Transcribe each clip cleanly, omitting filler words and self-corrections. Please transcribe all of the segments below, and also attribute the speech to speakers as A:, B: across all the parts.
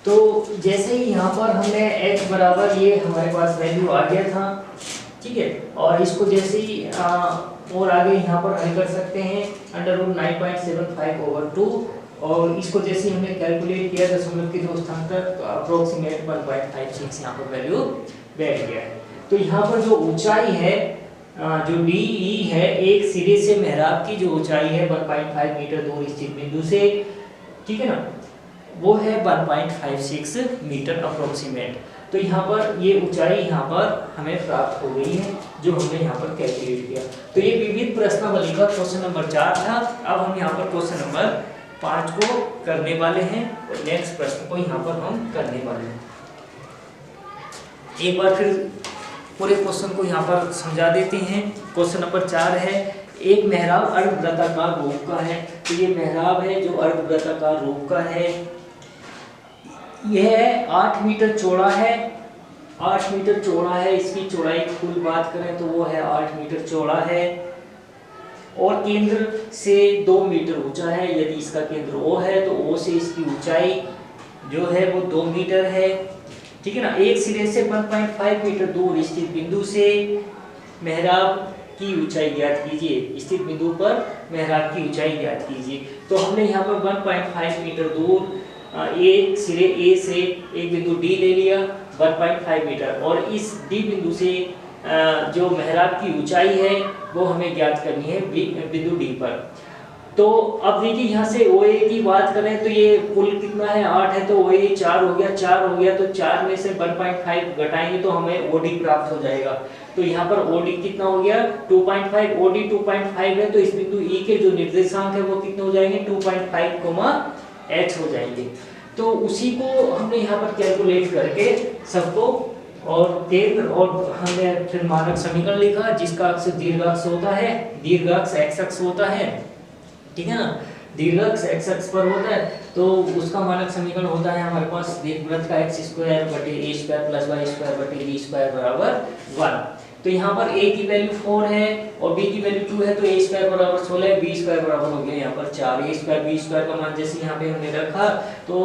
A: तो जैसे ही यहाँ पर हमने h बराबर ये हमारे पास वैल्यू आ गया था, ठीक है, और इसको जैसे ही और आगे यहाँ पर हल कर सकते हैं √9.75/2, और इसको जैसे ही हमने कैलकुलेट किया दशमलव के दो स्थान तक तो अप्रोक्सीमेट 1.56 यहाँ पर वैल्यू बैठ गया है। तो यहाँ पर जो ऊंचाई है जो DE है, एक सिरे से मेहराब की जो ऊंचाई है 1.5 मीटर दूर स्थित बिंदु से, ठीक है ना, वो है 1.56 मीटर अप्रोक्सीमेट। तो यहाँ पर ये ऊंचाई यहाँ पर हमें प्राप्त हो गई है जो हमने यहाँ पर कैलकुलेट किया। तो ये विविध प्रश्नावली का क्वेश्चन नंबर 4 था। अब हम यहाँ पर क्वेश्चन नंबर 5 को करने वाले हैं और नेक्स्ट प्रश्न को यहाँ पर हम करने वाले हैं। एक बार फिर पूरे क्वेश्चन को यहाँ पर समझा देते हैं। क्वेश्चन नंबर 4 है, एक मेहराब अर्धवृत्ताकार रूप का है। तो ये मेहराब है जो अर्धवृत्ताकार रूप का है, यह 8 मीटर चौड़ा है, 8 मीटर चौड़ा है। इसकी चौड़ाई कुल बात करें तो वो है 8 मीटर चौड़ा है और केंद्र से 2 मीटर ऊंचा है। यदि इसका केंद्र O है तो O से इसकी ऊंचाई जो है वो 2 मीटर है, ठीक है ना। एक सिरे से 1.5 मीटर दूर स्थित बिंदु से मेहराब की ऊंचाई ज्ञात कीजिए। स्थित बिंदु पर मेहराब की ऊंचाई ज्ञात कीजिए। तो हमने यहाँ पर 1.5 मीटर दूर एक सिरे A से एक बिंदु D ले लिया 1.5 मीटर, और इस D बिंदु से जो मेहराब की ऊंचाई है वो हमें ज्ञात करनी है बिंदु D पर। तो अब देखिए यहाँ से OA की बात करें तो ये कुल कितना है 8 है, तो OA 4 हो गया, 4 हो गया तो 4 में से 1.5 घटाएंगे तो हमें OD प्राप्त हो जाएगा। तो यहाँ पर OD कितना हो गया 2.5, OD 2.5 है तो इस बिंदु E के जो निर्देशांक है वो कितने हो जाएंगे 2.5, H हो जाएंगे। तो उसी को हमने यहाँ पर कैलकुलेट करके सबको और केंद्र और हमने फिर मानक समीकरण लिखा जिसका अक्ष दीर्घाक्ष होता है, दीर्घाक्ष x अक्ष होता है, ठीक है ना, दीर्घाक्ष x अक्ष पर होता है। तो उसका मानक समीकरण होता है हमारे पास दीर्घवृत्त का x² + a² + y² / b² बराबर 1। तो यहाँ पर a की वैल्यू 4 है और b की वैल्यू 2 है, तो a² बराबर 16, b² बराबर हो गया यहाँ पर 4। a² b² का मान जैसे यहाँ पे हमने रखा तो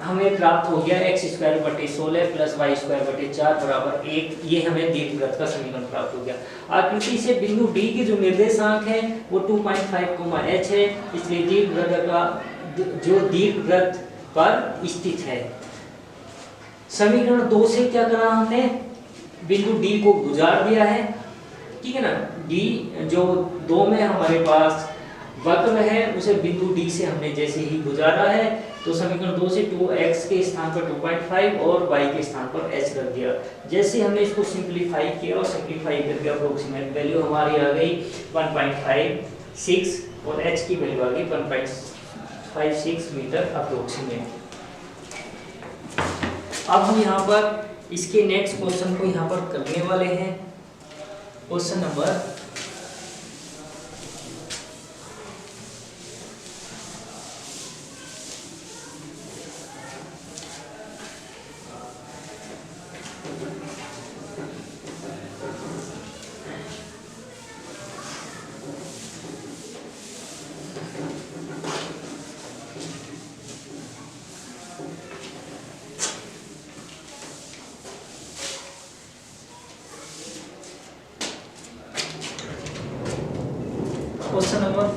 A: हमें प्राप्त हो गया x² / 16 + y² / 4 बराबर 1। ये हमें दीर्घवृत्त का समीकरण प्राप्त हो गया। आकृति से बिंदु D के जो निर्देशांक है वो 2.5, h है, इसलिए दीर्घवृत्त का जो दीर्घवृत्त पर स्थित है। समीकरण 2 से क्या करा हमने, बिंदु D को गुजार दिया है, ठीक है ना। D जो 2 में हमारे पास वक्र है उसे बिंदु D से हमने जैसे ही गुजारा है तो समीकरण 2 से 2x के स्थान पर 2.5 और y के स्थान पर h रख दिया। जैसे हमने इसको सिंपलीफाई किया और सिंपलीफाई करके अप्रोक्सीमेट वैल्यू हमारी आ गई 1.56 और h की वैल्यू आ गई 1.56 मीटर अप्रोक्सीमेट। अब हम यहाँ पर इसके नेक्स्ट क्वेश्चन को यहाँ पर करने वाले हैं। क्वेश्चन नंबर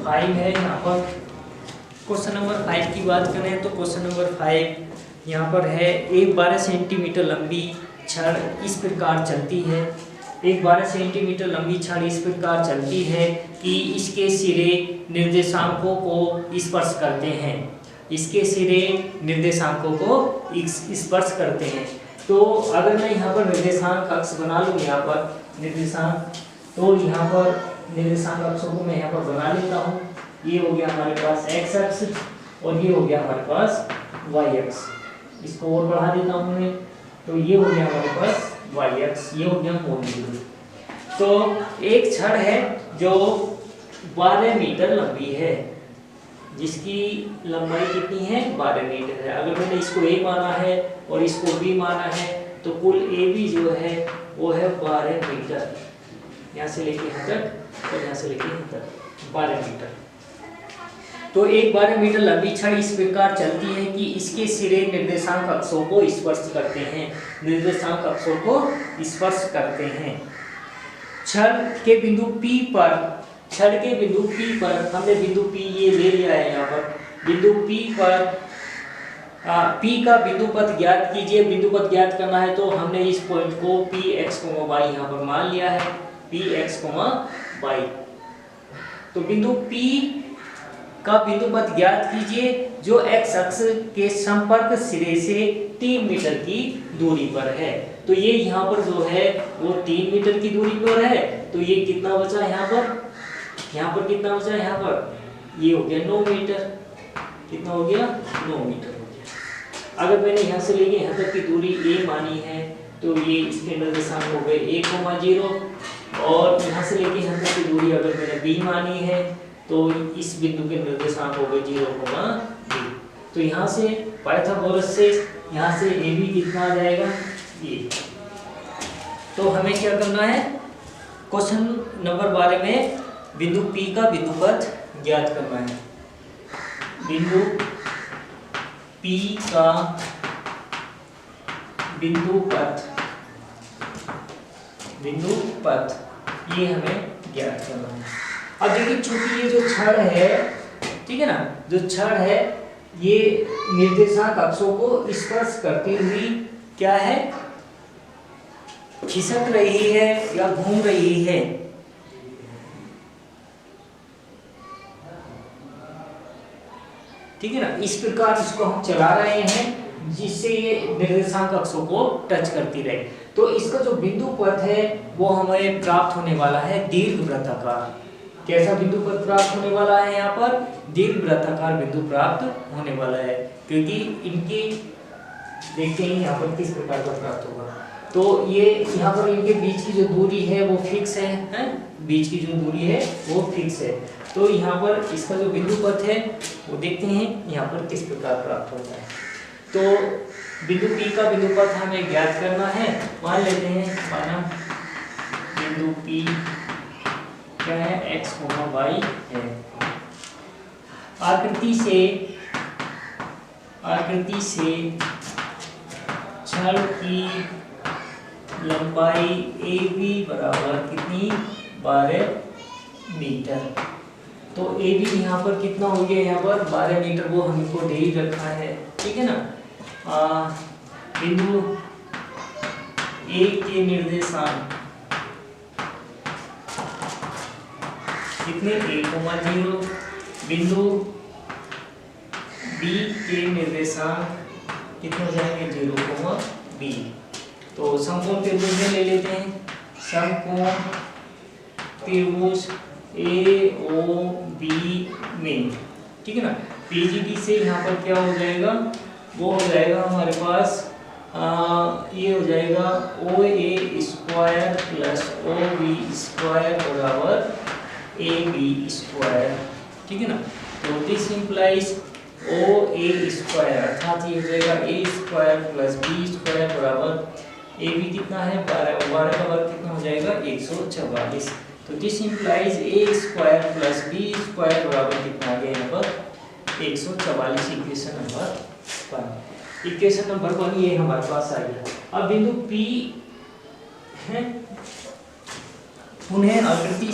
A: 5 है। यहाँ पर क्वेश्चन नंबर 5 की बात करें तो क्वेश्चन नंबर 5 यहाँ पर है, एक 12 सेंटीमीटर लंबी छड़ इस प्रकार चलती है, एक 12 सेंटीमीटर लंबी छड़ इस प्रकार चलती है कि इसके सिरे निर्देशांकों को स्पर्श करते हैं, इसके सिरे निर्देशांकों को स्पर्श करते हैं। तो अगर मैं यहाँ पर निर्देशांक अक्ष बना लूँ, यहाँ पर निर्देशांक, तो यहाँ पर निर्देशांक अक्षों को मैं यहाँ पर बना लेता हूँ। ये हो गया हमारे पास x अक्ष और ये हो गया हमारे पास y अक्ष। इसको और बढ़ा देता हूँ मैं, तो ये हो गया हमारे पास y अक्ष, ये हो गया मूल बिंदु। तो एक छड़ है जो 12 मीटर लंबी है, जिसकी लंबाई कितनी है 12 मीटर है। अगर मैंने इसको a माना है और इसको b माना है तो कुल AB जो है वो है 12 मीटर, यहाँ से लेके यहाँ तक और यहाँ से लेके यहाँ तक 12 मीटर। तो एक 12 मीटर लंबी छड़ इस प्रकार चलती है कि इसके सिरे निर्देशांक अक्षों को स्पर्श करते हैं, निर्देशांक अक्षों को स्पर्श करते हैं। छड़ के बिंदु P पर, छड़ के बिंदु P पर, हमने बिंदु P ये ले लिया है यहाँ पर, बिंदु P पर P का बिंदु पथ ज्ञात कीजिए। बिंदु पथ ज्ञात करना है तो हमने इस पॉइंट को Px, y यहाँ पर मान लिया है, Px, y। तो बिंदु P का बिंदु पथ ज्ञात कीजिए जो x अक्ष के संपर्क सिरे से 3 मीटर की दूरी पर है। तो ये यहाँ पर जो है वो 3 मीटर की दूरी पर है। तो ये कितना बचा यहाँ पर कितना बचा यहाँ पर, ये हो गया 9 मीटर। कितना हो गया, 9 मीटर हो गया। अगर मैंने यहाँ से लेके यहाँ तक की दूरी a मानी है तो ये इसके निर्देशांक हो गए 1,0, और यहाँ से लेके यहाँ तक की दूरी अगर मैंने b मानी है तो इस बिंदु के निर्देशांक हो गए 0,b। तो यहाँ से पाइथागोरस से यहाँ से ए बी कितना आ जाएगा, ये। तो हमें क्या करना है, क्वेश्चन नंबर 12 में बिंदु P का बिंदु पथ ज्ञात करना है। बिंदु P का बिंदु पथ ये हमें ज्ञात करना है। अब देखिए चूंकि ये जो छड़ है, ठीक है ना, जो छड़ है ये निर्देशांक अक्षों को स्पर्श करती हुई क्या है, खिसक रही है या घूम रही है। ठीक है ना, इस प्रकार इसको हम चला रहे हैं जिससे ये निर्देशांक अक्षों को टच करती रहे। तो इसका जो बिंदु पथ है वो हमें प्राप्त होने वाला है दीर्घवृत्ताकार। कैसा बिंदु पथ प्राप्त होने वाला है, यहाँ पर दीर्घवृत्ताकार बिंदु प्राप्त होने वाला है, क्योंकि इनकी देखते हैं यहाँ पर किस प्रकार का प्राप्त होगा। तो ये यहाँ पर इनके बीच की जो दूरी है वो फिक्स है, बीच की जो दूरी है वो फिक्स है। तो यहाँ पर इसका जो बिंदु पथ है वो देखते हैं यहाँ पर किस प्रकार प्राप्त होता है। तो बिंदु P का बिंदु पथ हमें ज्ञात करना है। मान लेते हैं, माना बिंदु P क्या है, x, y है। आकृति से छड़ की लंबाई AB बराबर कितनी, 12 मीटर। तो AB यहाँ पर कितना हो गया, यहाँ पर 12 मीटर, वो हमको दे ही रखा है, ठीक है ना। बिंदु A के निर्देशांक कितने, 1,0। बिंदु B के निर्देशांक कितने हो जाएंगे, 0,b। तो समकोण त्रिभुज में ले लेते हैं, समकोण त्रिभुज AOB में, ठीक है ना। PGD से यहाँ पर क्या हो जाएगा, वो हो जाएगा हमारे पास ये हो जाएगा OA² प्लस OB² बराबर AB², ठीक है ना। तो दिस इंप्लाइज OA² अर्थात ये हो जाएगा A² प्लस B² बराबर AB कितना है, 12 का वर्ग कितना हो जाएगा, 144। तो this implies A² plus B² बराबर कितना आ गया यहाँ पर, 144। Equation number 1। इक्वेशन नंबर 1 ये हमारे पास आ गया। अब बिंदु P है, पुनः आकृति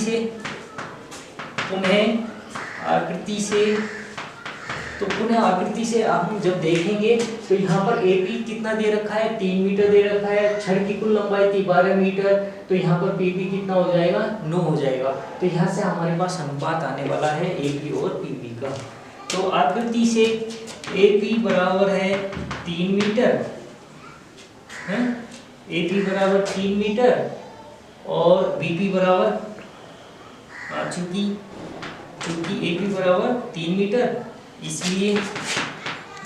A: से हम जब देखेंगे तो यहाँ पर AP कितना दे रखा है, 3 मीटर दे रखा है। छड़ की कुल लंबाई थी 12 मीटर, तो यहाँ पर PP कितना हो जाएगा, 9 हो जाएगा। तो यहाँ से हमारे पास अनुपात आने वाला है AP और PP का। तो आकृति से AP बराबर है 3 मीटर, है AP बराबर 3 मीटर और BP बराबर, चूंकि AP बराबर 3 मीटर इसलिए